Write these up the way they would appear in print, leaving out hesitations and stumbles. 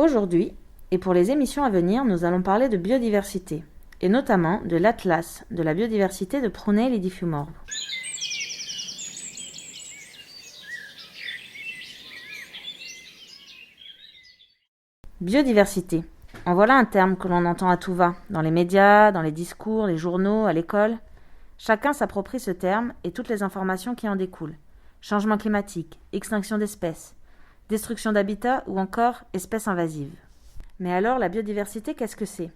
Aujourd'hui, et pour les émissions à venir, nous allons parler de biodiversité, et notamment de l'Atlas de la biodiversité de Prunay-Lady-Fiumorbe. Biodiversité. En voilà un terme que l'on entend à tout va, dans les médias, dans les discours, les journaux, à l'école. Chacun s'approprie ce terme et toutes les informations qui en découlent. Changement climatique, extinction d'espèces, destruction d'habitats ou encore espèces invasives. Mais alors, la biodiversité, qu'est-ce que c'est ?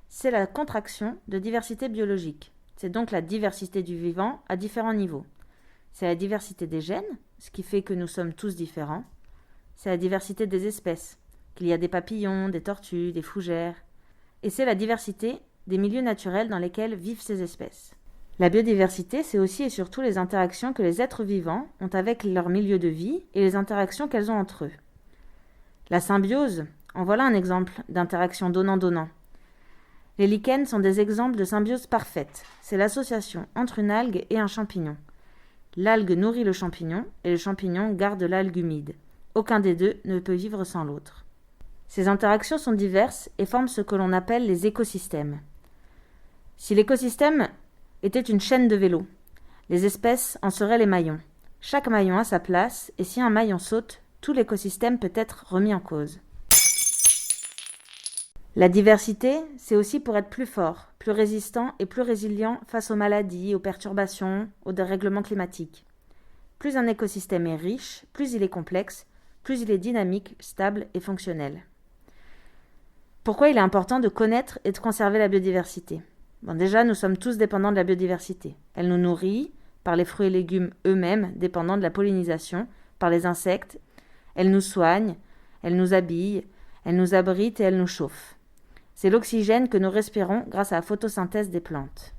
C'est la contraction de diversité biologique. C'est donc la diversité du vivant à différents niveaux. C'est la diversité des gènes, ce qui fait que nous sommes tous différents. C'est la diversité des espèces, qu'il y a des papillons, des tortues, des fougères. Et c'est la diversité des milieux naturels dans lesquels vivent ces espèces. La biodiversité, c'est aussi et surtout les interactions que les êtres vivants ont avec leur milieu de vie et les interactions qu'elles ont entre eux. La symbiose, en voilà un exemple d'interaction donnant-donnant. Les lichens sont des exemples de symbiose parfaite. C'est l'association entre une algue et un champignon. L'algue nourrit le champignon et le champignon garde l'algue humide. Aucun des deux ne peut vivre sans l'autre. Ces interactions sont diverses et forment ce que l'on appelle les écosystèmes. Si l'écosystème était une chaîne de vélos, les espèces en seraient les maillons. Chaque maillon a sa place et si un maillon saute, tout l'écosystème peut être remis en cause. La diversité, c'est aussi pour être plus fort, plus résistant et plus résilient face aux maladies, aux perturbations, aux dérèglements climatiques. Plus un écosystème est riche, plus il est complexe, plus il est dynamique, stable et fonctionnel. Pourquoi il est important de connaître et de conserver la biodiversité ? Déjà, nous sommes tous dépendants de la biodiversité. Elle nous nourrit par les fruits et légumes eux-mêmes, dépendants de la pollinisation, par les insectes. Elle nous soigne, elle nous habille, elle nous abrite et elle nous chauffe. C'est l'oxygène que nous respirons grâce à la photosynthèse des plantes.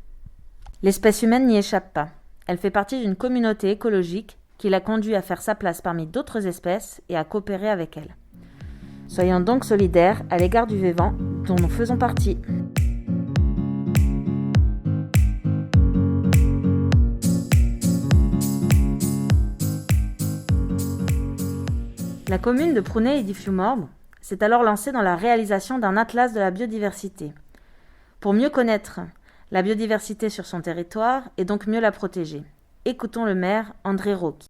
L'espèce humaine n'y échappe pas. Elle fait partie d'une communauté écologique qui l'a conduit à faire sa place parmi d'autres espèces et à coopérer avec elle. Soyons donc solidaires à l'égard du vivant dont nous faisons partie. La commune de Prunay-Lady-Fiumorbe s'est alors lancée dans la réalisation d'un atlas de la biodiversité. Pour mieux connaître la biodiversité sur son territoire et donc mieux la protéger. Écoutons le maire André Rauqui.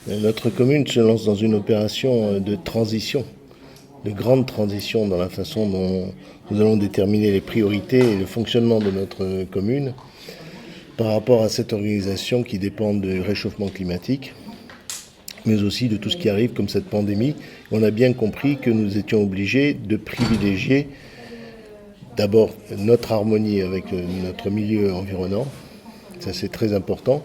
Notre commune se lance dans une opération de transition, de grande transition dans la façon dont nous allons déterminer les priorités et le fonctionnement de notre commune par rapport à cette organisation qui dépend du réchauffement climatique, mais aussi de tout ce qui arrive comme cette pandémie. On a bien compris que nous étions obligés de privilégier d'abord notre harmonie avec notre milieu environnant, ça c'est très important,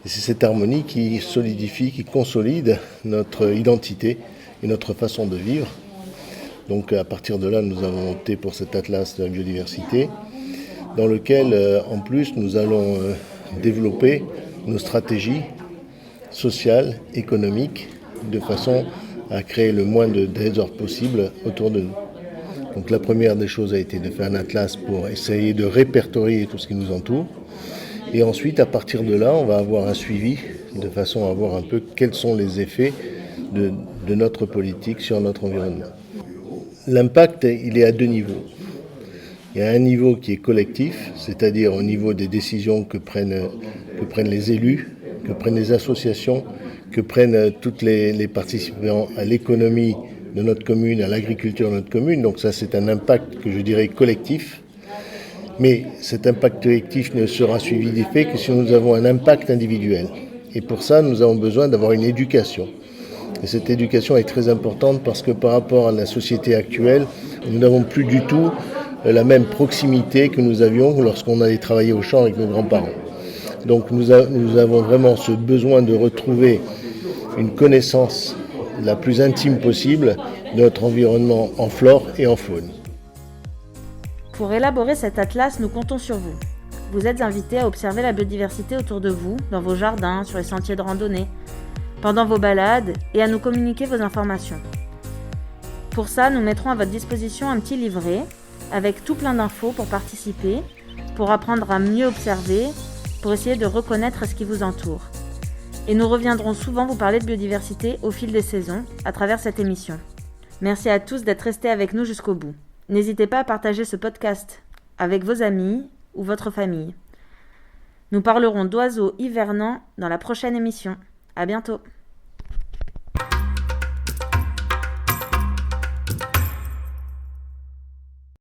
et c'est cette harmonie qui solidifie, qui consolide notre identité et notre façon de vivre. Donc à partir de là, nous avons opté pour cet atlas de la biodiversité, dans lequel en plus nous allons développer nos stratégies sociale, économique, de façon à créer le moins de désordre possible autour de nous. Donc la première des choses a été de faire un atlas pour essayer de répertorier tout ce qui nous entoure. Et ensuite, à partir de là, on va avoir un suivi de façon à voir un peu quels sont les effets de notre politique sur notre environnement. L'impact, il est à deux niveaux. Il y a un niveau qui est collectif, c'est-à-dire au niveau des décisions que prennent les élus, que prennent les associations, que prennent toutes les participants à l'économie de notre commune, à l'agriculture de notre commune. Donc ça, c'est un impact que je dirais collectif. Mais cet impact collectif ne sera suivi d'effet que si nous avons un impact individuel. Et pour ça, nous avons besoin d'avoir une éducation. Et cette éducation est très importante parce que par rapport à la société actuelle, nous n'avons plus du tout la même proximité que nous avions lorsqu'on allait travailler au champ avec nos grands-parents. Donc nous avons vraiment ce besoin de retrouver une connaissance la plus intime possible de notre environnement en flore et en faune. Pour élaborer cet atlas, nous comptons sur vous. Vous êtes invités à observer la biodiversité autour de vous, dans vos jardins, sur les sentiers de randonnée, pendant vos balades et à nous communiquer vos informations. Pour ça, nous mettrons à votre disposition un petit livret avec tout plein d'infos pour participer, pour apprendre à mieux observer, pour essayer de reconnaître ce qui vous entoure. Et nous reviendrons souvent vous parler de biodiversité au fil des saisons, à travers cette émission. Merci à tous d'être restés avec nous jusqu'au bout. N'hésitez pas à partager ce podcast avec vos amis ou votre famille. Nous parlerons d'oiseaux hivernants dans la prochaine émission. À bientôt.